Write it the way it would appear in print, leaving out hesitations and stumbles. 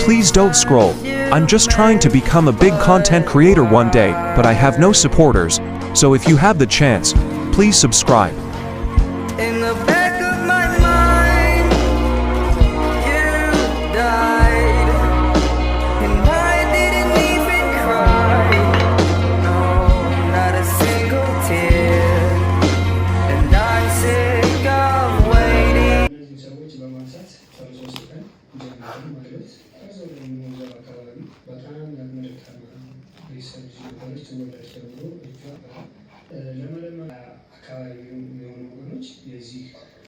Please don't scroll. I'm just trying to become a big content creator one day, but I have no supporters. So if you have the chance, please subscribe. In the back of my mind, you died, and I didn't even cry. No, not a single tear, and I'm sick of waiting. እነዚህ ሰዎች በማንሳት ጨርሶ ስጠን ጀምረን ማለት ከዛ ደግሞ እዛ አካባቢ በጣም ያመለካል ቤተሰብ ልጅ ነበረች ትወለድ ተብሎ እጇ ለምን